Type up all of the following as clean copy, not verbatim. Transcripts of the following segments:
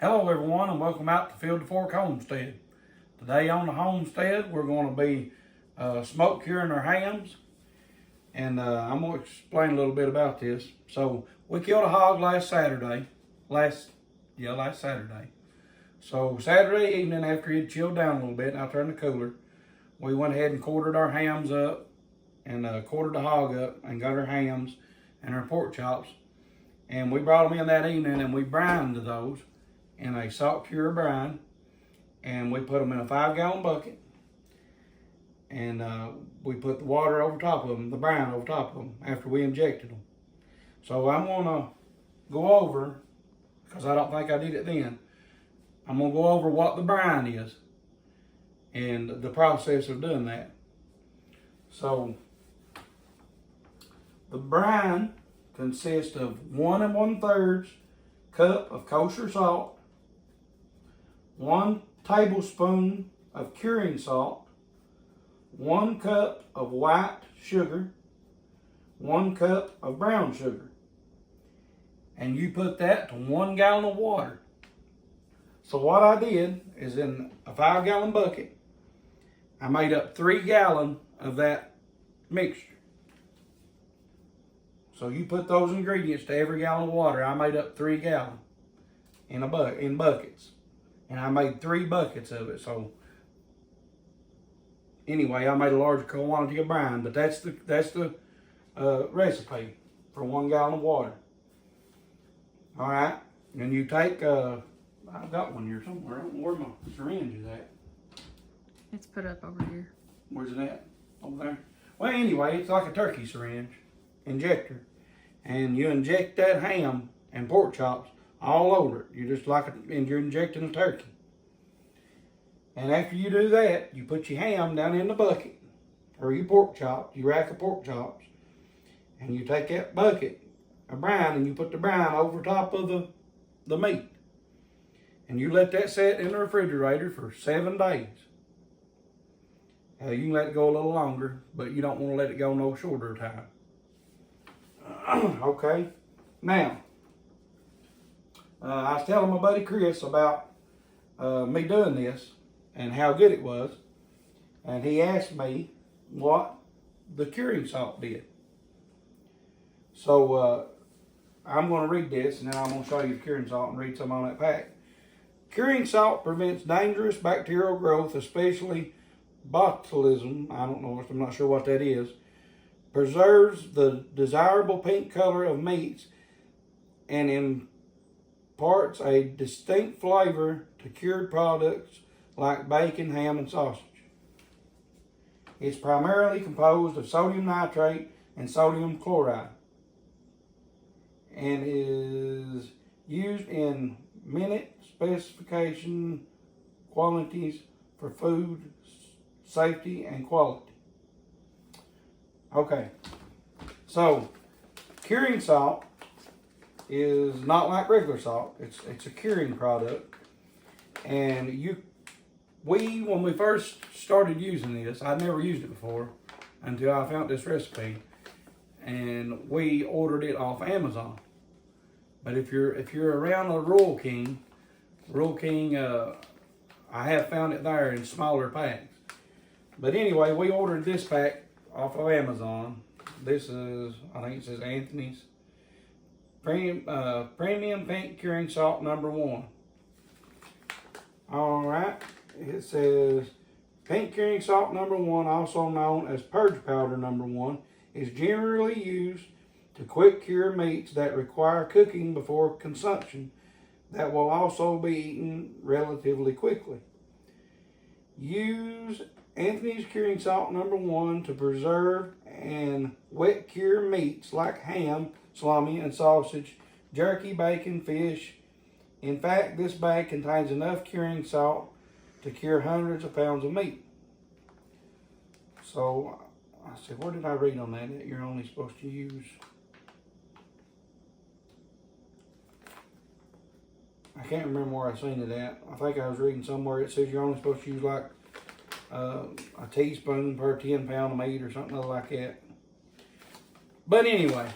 Hello everyone and welcome out to Field to Fork Homestead. Today on the homestead we're going to be smoke curing our hams, and I'm going to explain a little bit about this. So we killed a hog last Saturday. Last Saturday. So Saturday evening, after it chilled down a little bit and I turned the cooler, we went ahead and quartered our hams up and quartered the hog up and got our hams and our pork chops, and we brought them in that evening and we brined those in a salt cure brine, and we put them in a 5-gallon bucket, and we put the water over top of them, the brine over top of them after we injected them. So I'm gonna go over, because I don't think I did it then, I'm gonna go over what the brine is and the process of doing that. So the brine consists of 1 1/3 cup of kosher salt, 1 tablespoon of curing salt, 1 cup of white sugar, 1 cup of brown sugar. And you put that to 1 gallon of water. So what I did is, in a 5-gallon bucket, I made up 3 gallons of that mixture. So you put those ingredients to every gallon of water. I made up 3 gallons in buckets. And I made 3 buckets of it. So anyway, I made a large quantity of brine, but that's the recipe for 1 gallon of water. All right, and you take I've got one here somewhere. I don't know where my syringe is at. It's put up over here. Where's it at? Over there. Well, anyway, it's like a turkey syringe injector, and you inject that ham and pork chops all over it. You're just and you're injecting a turkey. And after you do that, you put your ham down in the bucket, or your pork chops, your rack of pork chops, and you take that bucket of brine and you put the brine over top of the meat. And you let that sit in the refrigerator for 7 days. You can let it go a little longer, but you don't want to let it go no shorter time. Okay, now, I was telling my buddy Chris about me doing this and how good it was, and he asked me what the curing salt did. So I'm going to read this, and then I'm going to show you the curing salt and read some on that pack. Curing salt prevents dangerous bacterial growth, especially botulism. I'm not sure what that is. Preserves the desirable pink color of meats and imparts a distinct flavor to cured products like bacon, ham, and sausage. It's primarily composed of sodium nitrate and sodium chloride, and is used in minute specification quantities for food safety and quality. Okay, so curing salt is not like regular salt. It's a curing product, and when we first started using this, I'd never used it before until I found this recipe, and we ordered it off Amazon. But if you're around a Rural King, I have found it there in smaller packs. But anyway, we ordered this pack off of Amazon. This is, I think it says Anthony's Premium Pink Curing Salt #1. All right, it says Pink Curing Salt #1, also known as Purge Powder #1, is generally used to quick cure meats that require cooking before consumption that will also be eaten relatively quickly. Use Anthony's Curing Salt #1 to preserve and wet cure meats like ham, salami, and sausage, jerky, bacon, fish. In fact, this bag contains enough curing salt to cure hundreds of pounds of meat. So, I said, where did I read on that you're only supposed to use? I can't remember where I seen it at. I think I was reading somewhere it says you're only supposed to use like a teaspoon per 10 pound of meat or something like that. But anyway,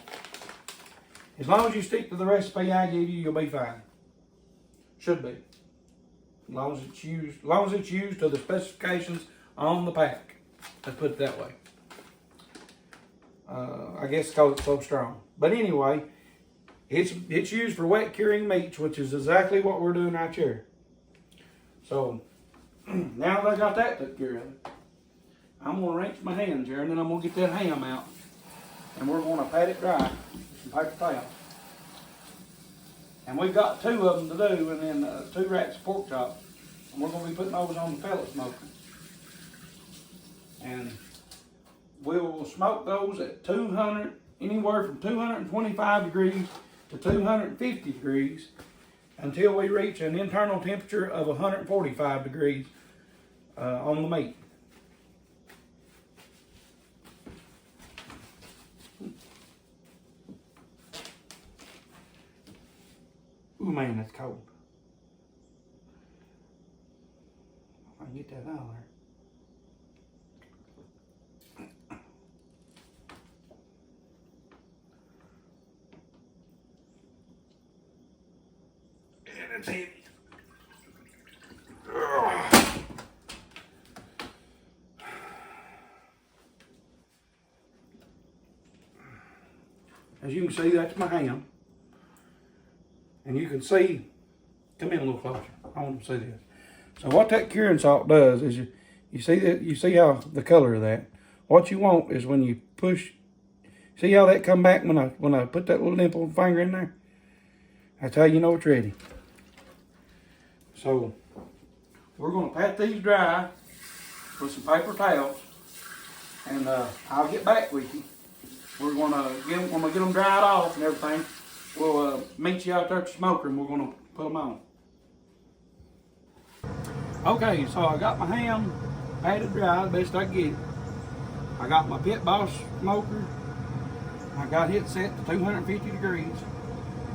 as long as you stick to the recipe I give you, you'll be fine. Should be. As long as it's used to the specifications on the pack. Let's put it that way. I guess because it's so strong. But anyway, it's used for wet curing meats, which is exactly what we're doing right here. So now that I got that took care of, I'm gonna rinse my hands here, and then I'm gonna get that ham out, and we're gonna pat it dry with some paper towel. And we've got 2 of them to do, and then 2 racks of pork chops, and we're gonna be putting those on the pellet smoker. And we'll smoke those at 200, anywhere from 225 degrees to 250 degrees until we reach an internal temperature of 145 degrees on the meat. Ooh man, that's cold. If I can get that out of there. And it's heavy. As you can see, that's my ham. And you can see, come in a little closer. I want to see this. So what that curing salt does is you see that, you see how the color of that. What you want is when you push, see how that come back when I put that little nipple finger in there? That's how you know it's ready. So we're gonna pat these dry with some paper towels, and I'll get back with you. We're gonna when we get them dried off and everything, we'll meet you out there at the smoker, and we're gonna put them on. Okay, so I got my ham patted dry the best I can get it. I got my Pit Boss smoker. I got it set to 250 degrees.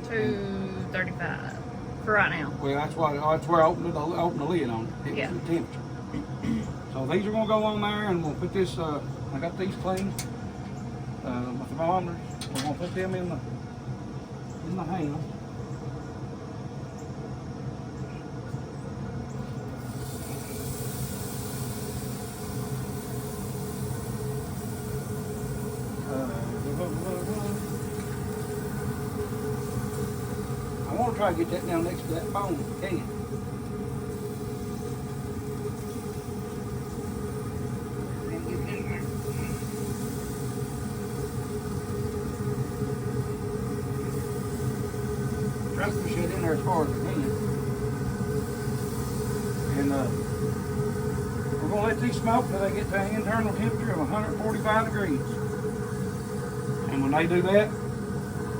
235 for right now. Well, that's where I opened the lid on it. It was the temperature. So these are gonna go on there, and we'll put this. I got these clean. My thermometers. We're gonna put them in the ham. I want to try to get that down next to that bone. Can you? Try to push it in there as far as I can. And we're going to let these smoke till they get to an internal temperature of 145 degrees. And when they do that,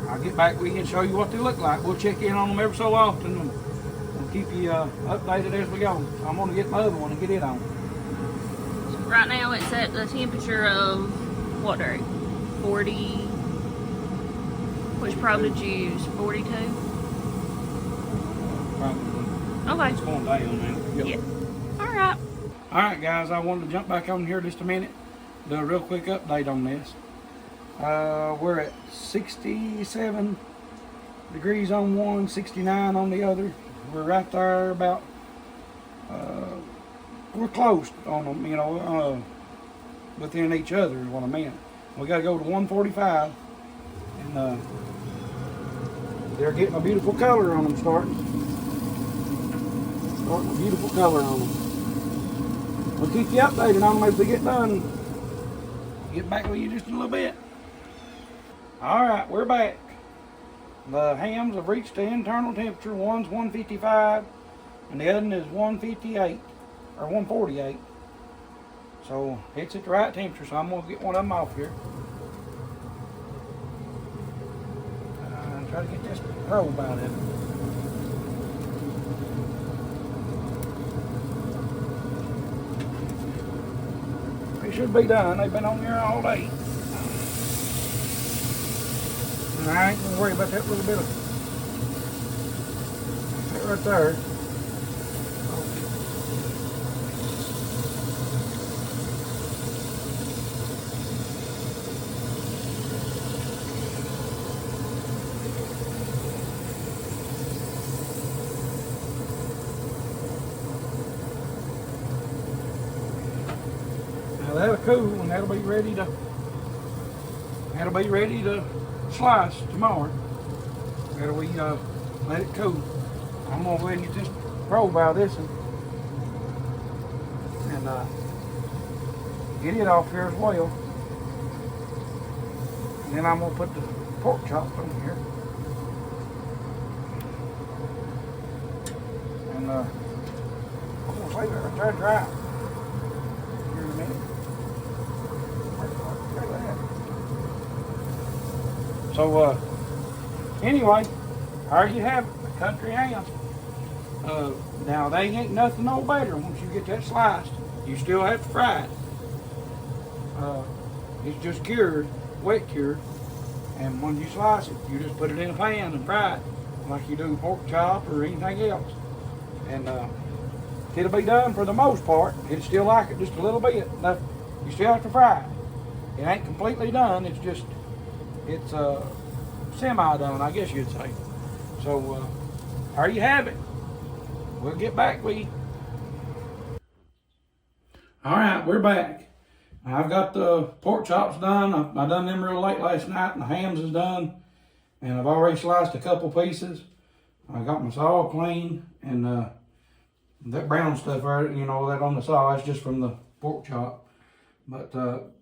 I'll get back with you and show you what they look like. We'll check in on them every so often, and we'll keep you updated as we go. So I'm going to get my other one and get it on. So right now it's at the temperature of, what, Derek? 40, which probably did you use? 42? Probably. Okay. It's going down, man. Yep. Yeah. Alright. Alright guys, I wanted to jump back on here just a minute, do a real quick update on this. We're at 67 degrees on one, 69 on the other. We're right there about, we're close on them, you know, within each other is what I meant. We got to go to 145, and they're getting a beautiful color on them starting a beautiful color on them. We'll keep you updated on them as they get done. Get back with you just in a little bit. Alright, we're back. The hams have reached the internal temperature. One's 155 and the other is 158 or 148. So it's at the right temperature, so I'm going to get one of them off here. And try to get this probe out of it. They should be done. They've been on here all day. I ain't gonna worry about that little bit of that right there. that'll cool, and that'll be ready to slice tomorrow. That'll we let it cool. I'm gonna go ahead and get this roll out of this and get it off here as well. And then I'm gonna put the pork chops on here. And I'm gonna leave it right there dry. Here in a minute. So anyway, there you have it, the country ham. Now they ain't nothing no better once you get that sliced. You still have to fry it. It's just cured, wet cured. And when you slice it, you just put it in a pan and fry it like you do pork chop or anything else. And it'll be done for the most part. It's still like it just a little bit. Enough, you still have to fry it. It ain't completely done. It's just, it's semi-done, I guess you'd say. So there you have it. We'll get back with you. All right, we're back. I've got the pork chops done. I done them real late last night, and the hams is done. And I've already sliced a couple pieces. I got my saw clean, and that brown stuff, right, you know, that on the saw, that's just from the pork chop. But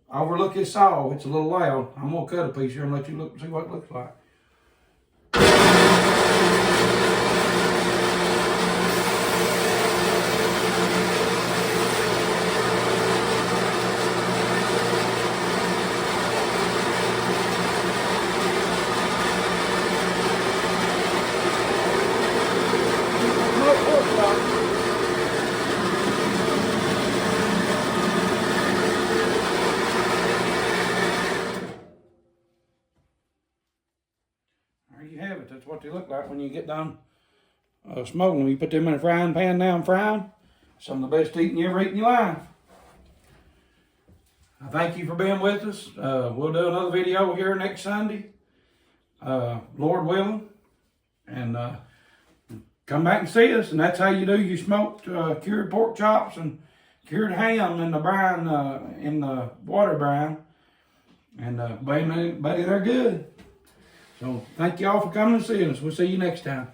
overlook this saw, it's a little loud. I'm gonna cut a piece here and let you look, see what it looks like. There you have it. That's what they look like when you get done smoking them. You put them in a frying pan now and fry them. Some of the best eating you ever eat in your life. I thank you for being with us. We'll do another video here next Sunday, Lord willing. And come back and see us. And that's how you do your smoked cured pork chops and cured ham in the brine, in the water brine. And buddy, they're good. So thank y'all for coming and seeing us. We'll see you next time.